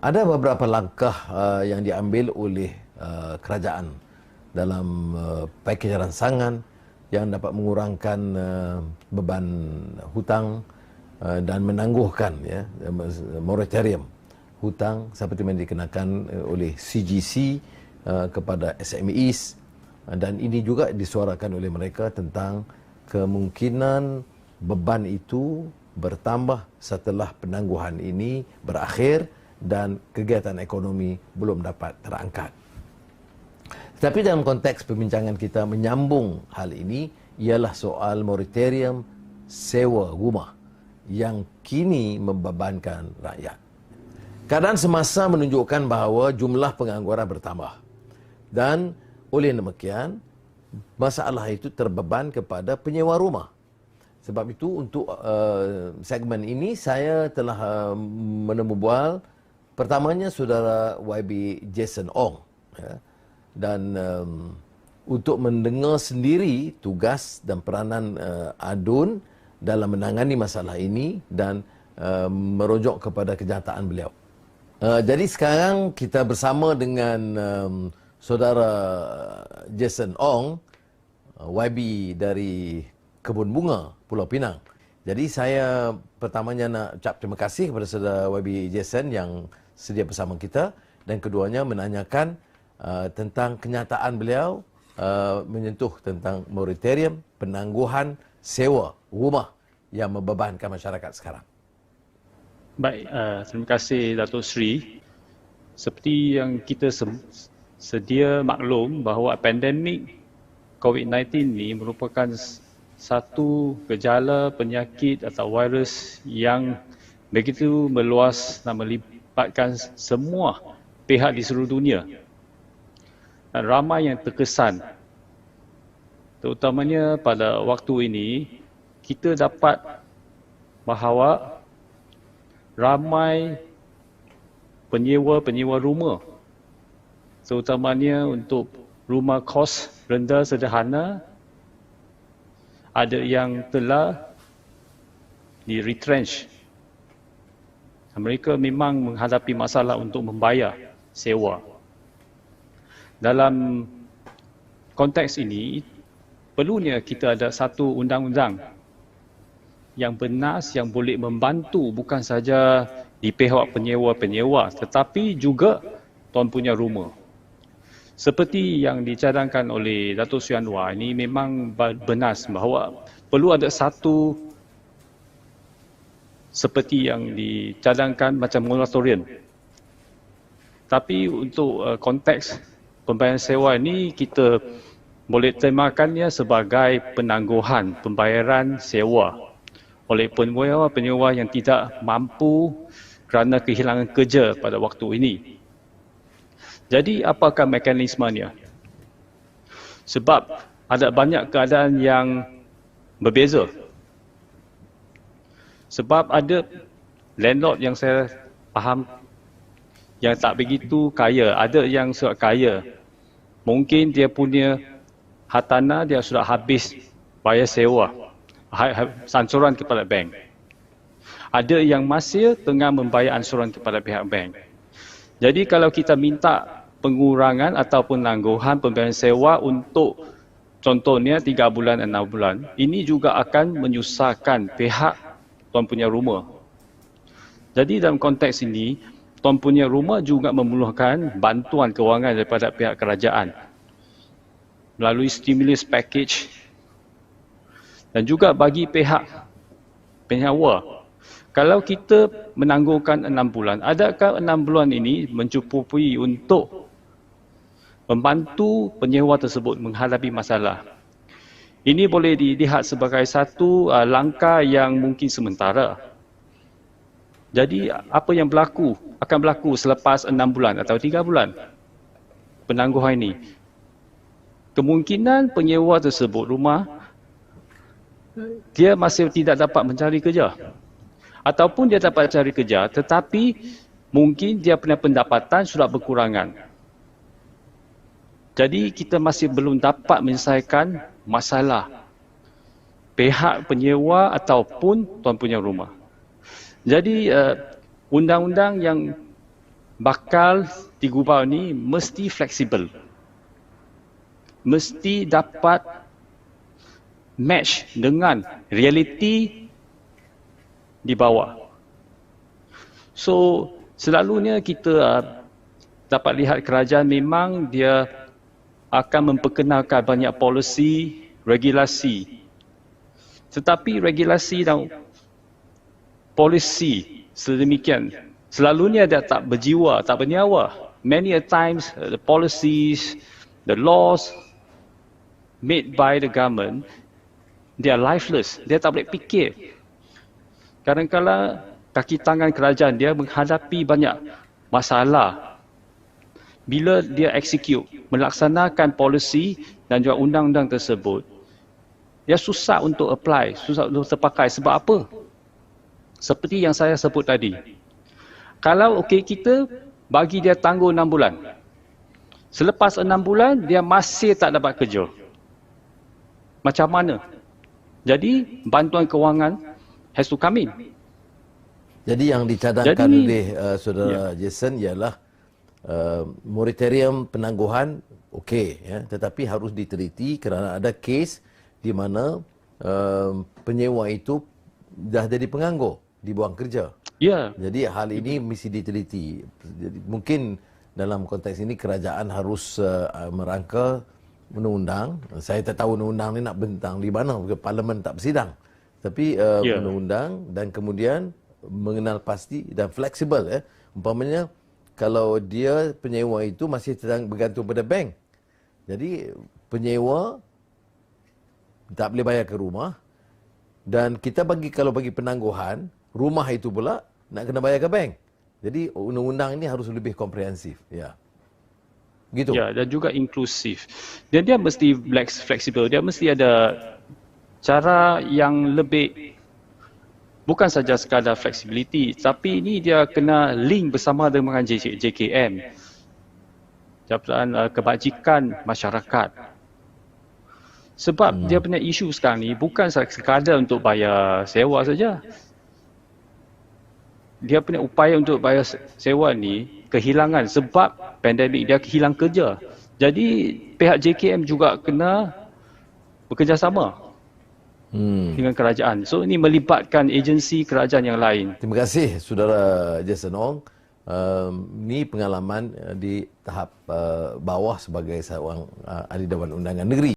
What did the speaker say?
Ada beberapa langkah yang diambil oleh kerajaan dalam pakej ransangan yang dapat mengurangkan beban hutang dan menangguhkan moratorium hutang seperti yang dikenakan oleh CGC kepada SMEs, dan ini juga disuarakan oleh mereka tentang kemungkinan beban itu bertambah setelah penangguhan ini berakhir dan kegiatan ekonomi belum dapat terangkat. Tapi dalam konteks perbincangan kita menyambung hal ini ialah soal moratorium sewa rumah yang kini membebankan rakyat. Keadaan semasa menunjukkan bahawa jumlah pengangguran bertambah dan oleh demikian masalah itu terbeban kepada penyewa rumah. Sebab itu untuk segmen ini saya telah menemu bual pertamanya saudara YB Jason Ong, ya, dan untuk mendengar sendiri tugas dan peranan ADUN dalam menangani masalah ini dan merujuk kepada kenyataan beliau. Jadi sekarang kita bersama dengan saudara Jason Ong, YB dari Kebun Bunga Pulau Pinang. Jadi saya pertamanya nak ucap terima kasih kepada saudara YB Jason yang sedia bersama kita, dan keduanya menanyakan tentang kenyataan beliau menyentuh tentang moratorium penangguhan sewa rumah yang membebankan masyarakat sekarang. Baik, terima kasih Datuk Sri. Seperti yang kita sedia maklum bahawa pandemik COVID-19 ini merupakan satu gejala penyakit atau virus yang begitu meluas dan melibatkan semua pihak di seluruh dunia. Dan ramai yang terkesan, terutamanya pada waktu ini, kita dapat bahawa ramai penyewa rumah, terutamanya untuk rumah kos rendah sederhana, ada yang telah di-retrench. Mereka memang menghadapi masalah untuk membayar sewa. Dalam konteks ini, perlunya kita ada satu undang-undang yang bernas, yang boleh membantu bukan saja di pihak penyewa-penyewa tetapi juga tuan punya rumah. Seperti yang dicadangkan oleh Datuk Sri Anwar, ini memang bernas bahawa perlu ada satu seperti yang dicadangkan macam moratorium. Tapi untuk konteks pembayaran sewa ini, kita boleh termakannya sebagai penangguhan pembayaran sewa oleh penyewa yang tidak mampu kerana kehilangan kerja pada waktu ini. Jadi apakah mekanismenya? Sebab ada banyak keadaan yang berbeza. Sebab ada landlord yang saya faham yang tak begitu kaya, ada yang sudah kaya. Mungkin dia punya hartanah dia sudah habis bayar sewa, ansuran kepada bank. Ada yang masih tengah membayar ansuran kepada pihak bank. Jadi kalau kita minta pengurangan ataupun penangguhan pembayaran sewa untuk contohnya 3 bulan, 6 bulan, ini juga akan menyusahkan pihak tuan punya rumah. Jadi dalam konteks ini, tuan punya rumah juga memerlukan bantuan kewangan daripada pihak kerajaan melalui stimulus package dan juga bagi pihak penyewa. Kalau kita menangguhkan 6 bulan, adakah 6 bulan ini mencukupi untuk membantu penyewa tersebut menghadapi masalah? Ini boleh dilihat sebagai satu langkah yang mungkin sementara. Jadi apa yang akan berlaku selepas 6 bulan atau 3 bulan penangguhan ini? Kemungkinan penyewa tersebut rumah, dia masih tidak dapat mencari kerja. Ataupun dia dapat cari kerja tetapi mungkin dia punya pendapatan sudah berkurangan. Jadi kita masih belum dapat menyelesaikan masalah pihak penyewa ataupun tuan punya rumah. Jadi undang-undang yang bakal digubah ni mesti fleksibel. Mesti dapat match dengan realiti di bawah. So, selalunya kita dapat lihat kerajaan memang dia akan memperkenalkan banyak polisi, regulasi. Tetapi regulasi dan polisi sedemikian selalunya dia tak berjiwa, tak bernyawa. Many a times the policies, the laws made by the government, they are lifeless. Dia tak boleh fikir. Kadang-kadang kaki tangan kerajaan dia menghadapi banyak masalah. Bila dia execute, melaksanakan polisi dan juga undang-undang tersebut, dia susah untuk apply, susah untuk terpakai. Sebab apa? Seperti yang saya sebut tadi. Kalau kita bagi dia tangguh 6 bulan. Selepas 6 bulan, dia masih tak dapat kerja. Macam mana? Jadi, bantuan kewangan has to come in. Jadi yang dicadangkan oleh saudara Jason ialah moratorium penangguhan okey, ya, tetapi harus diteliti kerana ada kes di mana penyewa itu dah jadi penganggur, dibuang kerja. Ya. Jadi hal ini mesti diteliti. Jadi, mungkin dalam konteks ini kerajaan harus merangka undang-undang. Saya tak tahu undang-undang ni nak bentang di mana, parlimen tak bersidang. Tapi undang-undang dan kemudian mengenal pasti dan fleksibel, ya. Umpamanya kalau dia penyewa itu masih bergantung pada bank. Jadi penyewa tak boleh bayar ke rumah, dan kita kalau bagi penangguhan, rumah itu pula nak kena bayar ke bank. Jadi undang-undang ini harus lebih komprehensif, ya. Gitu. Ya, dan juga inklusif. Dan dia mesti fleksibel, dia mesti ada cara yang lebih, bukan saja sekadar fleksibiliti, tapi ini dia kena link bersama dengan JKM, Jabatan Kebajikan Masyarakat. Sebab dia punya isu sekarang ni bukan sekadar untuk bayar sewa saja. Dia punya upaya untuk bayar sewa ni kehilangan sebab pandemik, dia hilang kerja. Jadi pihak JKM juga kena bekerjasama dengan kerajaan. So ini melibatkan agensi kerajaan yang lain. Terima kasih saudara Jason Ong. Ini pengalaman di tahap bawah sebagai seorang ahli Dewan Undangan Negeri.